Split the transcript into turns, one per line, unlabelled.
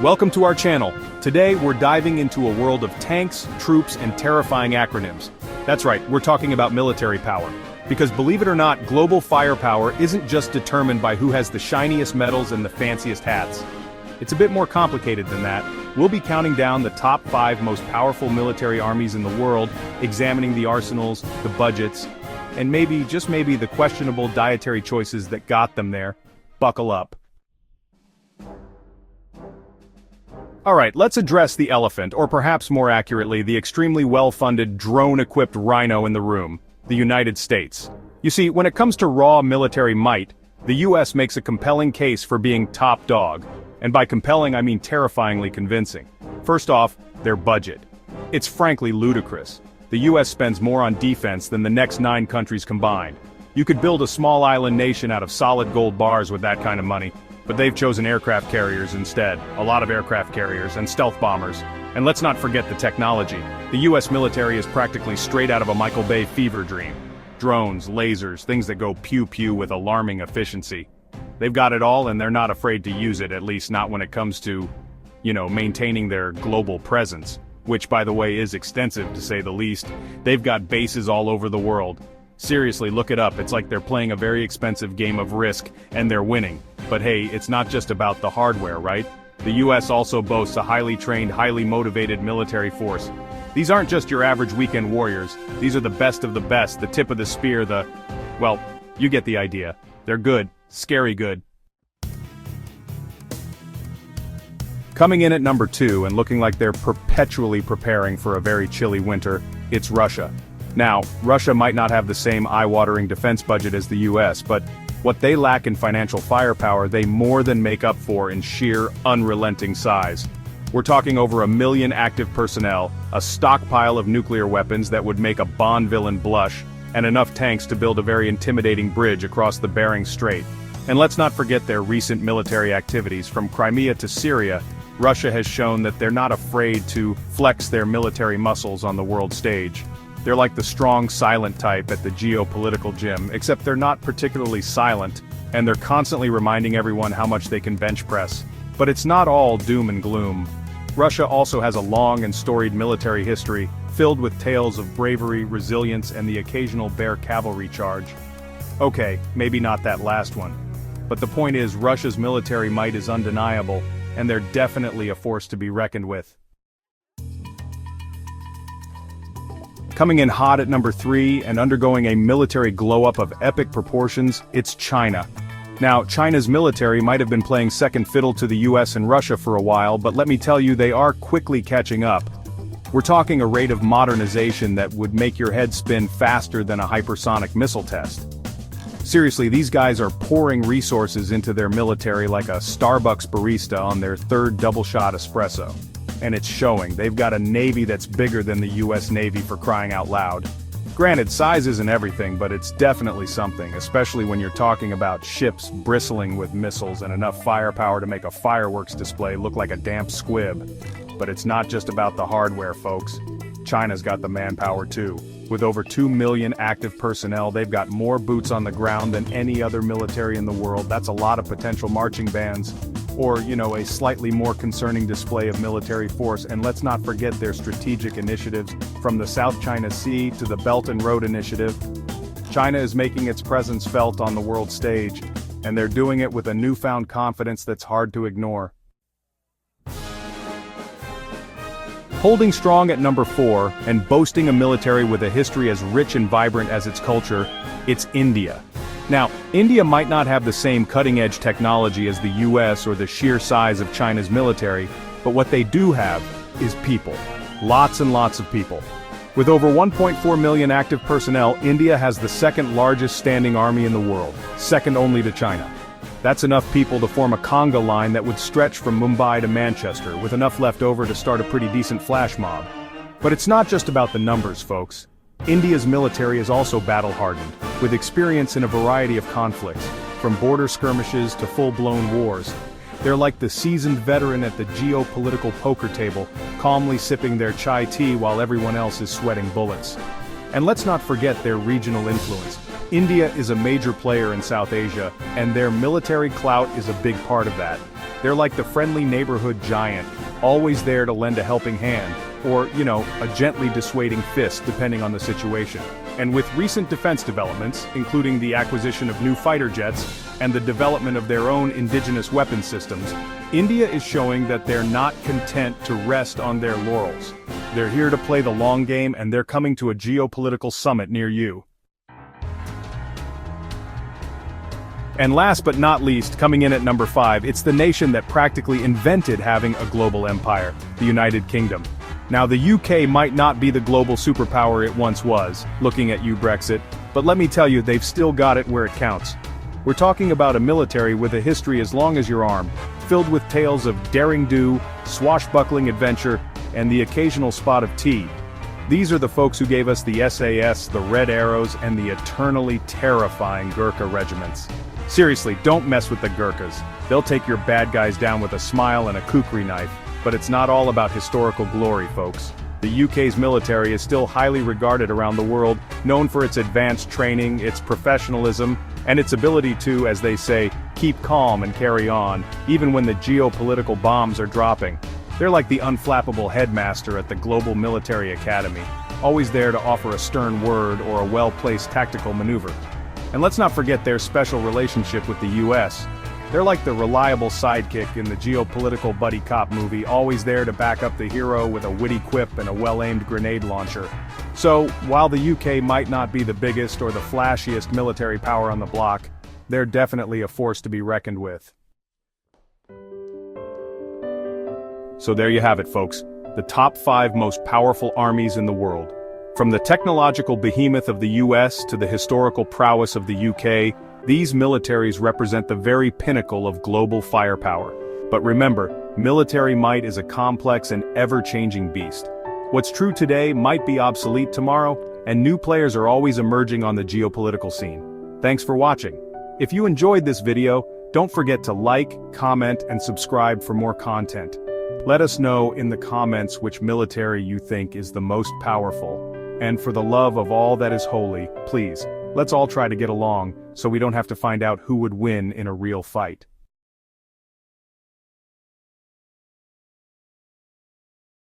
Welcome to our channel. Today we're diving into a world of tanks, troops, and terrifying acronyms. That's right, we're talking about military power. Because believe it or not, global firepower isn't just determined by who has the shiniest medals and the fanciest hats. It's a bit more complicated than that. We'll be counting down the top 5 most powerful military armies in the world, examining the arsenals, the budgets, and maybe, just maybe, the questionable dietary choices that got them there. Buckle up. Alright, let's address the elephant, or perhaps more accurately, the extremely well-funded, drone-equipped rhino in the room, the United States. You see, when it comes to raw military might, the US makes a compelling case for being top dog. And by compelling, I mean terrifyingly convincing. First off, their budget. It's frankly ludicrous. The US spends more on defense than the next 9 countries combined. You could build a small island nation out of solid gold bars with that kind of money. But they've chosen aircraft carriers instead, a lot of aircraft carriers and stealth bombers. And let's not forget the technology. The US military is practically straight out of a Michael Bay fever dream. Drones, lasers, things that go pew-pew with alarming efficiency. They've got it all and they're not afraid to use it, at least not when it comes to, maintaining their global presence. Which, by the way, is extensive to say the least. They've got bases all over the world. Seriously, look it up, it's like they're playing a very expensive game of Risk, and they're winning. But hey, it's not just about the hardware, right? The US also boasts a highly trained, highly motivated military force. These aren't just your average weekend warriors, these are the best of the best, the tip of the spear, well, you get the idea. They're good, scary good. Coming in at number 2 and looking like they're perpetually preparing for a very chilly winter, it's Russia. Now, Russia might not have the same eye-watering defense budget as the US, but what they lack in financial firepower they more than make up for in sheer, unrelenting size. We're talking over 1 million active personnel, a stockpile of nuclear weapons that would make a Bond villain blush, and enough tanks to build a very intimidating bridge across the Bering Strait. And let's not forget their recent military activities. From Crimea to Syria, Russia has shown that they're not afraid to flex their military muscles on the world stage. They're like the strong, silent type at the geopolitical gym, except they're not particularly silent, and they're constantly reminding everyone how much they can bench press. But it's not all doom and gloom. Russia also has a long and storied military history, filled with tales of bravery, resilience, and the occasional bare cavalry charge. Okay, maybe not that last one. But the point is, Russia's military might is undeniable, and they're definitely a force to be reckoned with. Coming in hot at number 3 and undergoing a military glow-up of epic proportions, it's China. Now, China's military might have been playing second fiddle to the US and Russia for a while, but let me tell you, they are quickly catching up. We're talking a rate of modernization that would make your head spin faster than a hypersonic missile test. Seriously, these guys are pouring resources into their military like a Starbucks barista on their 3rd double-shot espresso. And it's showing. They've got a navy that's bigger than the US Navy, for crying out loud. Granted, size isn't everything, but it's definitely something, especially when you're talking about ships bristling with missiles and enough firepower to make a fireworks display look like a damp squib. But it's not just about the hardware, folks. China's got the manpower too. With over 2 million active personnel, they've got more boots on the ground than any other military in the world. That's a lot of potential marching bands. Or, a slightly more concerning display of military force. And let's not forget their strategic initiatives, from the South China Sea to the Belt and Road Initiative. China is making its presence felt on the world stage, and they're doing it with a newfound confidence that's hard to ignore. Holding strong at number 4, and boasting a military with a history as rich and vibrant as its culture, it's India. Now, India might not have the same cutting-edge technology as the US or the sheer size of China's military, but what they do have is people. Lots and lots of people. With over 1.4 million active personnel, India has the 2nd largest standing army in the world, second only to China. That's enough people to form a conga line that would stretch from Mumbai to Manchester, with enough left over to start a pretty decent flash mob. But it's not just about the numbers, folks. India's military is also battle-hardened, with experience in a variety of conflicts, from border skirmishes to full-blown wars. They're like the seasoned veteran at the geopolitical poker table, calmly sipping their chai tea while everyone else is sweating bullets. And let's not forget their regional influence. India is a major player in South Asia, and their military clout is a big part of that. They're like the friendly neighborhood giant, always there to lend a helping hand, or, a gently dissuading fist depending on the situation. And with recent defense developments, including the acquisition of new fighter jets and the development of their own indigenous weapon systems, India is showing that they're not content to rest on their laurels. They're here to play the long game, and they're coming to a geopolitical summit near you. And last but not least, coming in at number 5, it's the nation that practically invented having a global empire, the United Kingdom. Now, the UK might not be the global superpower it once was, looking at you Brexit, but let me tell you, they've still got it where it counts. We're talking about a military with a history as long as your arm, filled with tales of daring-do, swashbuckling adventure, and the occasional spot of tea. These are the folks who gave us the SAS, the Red Arrows, and the eternally terrifying Gurkha regiments. Seriously, don't mess with the Gurkhas. They'll take your bad guys down with a smile and a kukri knife, but it's not all about historical glory, folks. The UK's military is still highly regarded around the world, known for its advanced training, its professionalism, and its ability to, as they say, keep calm and carry on, even when the geopolitical bombs are dropping. They're like the unflappable headmaster at the Global Military Academy, always there to offer a stern word or a well-placed tactical maneuver. And let's not forget their special relationship with the US. They're like the reliable sidekick in the geopolitical buddy cop movie, always there to back up the hero with a witty quip and a well-aimed grenade launcher. So, while the UK might not be the biggest or the flashiest military power on the block, they're definitely a force to be reckoned with. So there you have it, folks, the top 5 most powerful armies in the world. From the technological behemoth of the US to the historical prowess of the UK, these militaries represent the very pinnacle of global firepower. But remember, military might is a complex and ever-changing beast. What's true today might be obsolete tomorrow, and new players are always emerging on the geopolitical scene. Thanks for watching. If you enjoyed this video, don't forget to like, comment, and subscribe for more content. Let us know in the comments which military you think is the most powerful. And for the love of all that is holy, please, let's all try to get along so we don't have to find out who would win in a real fight.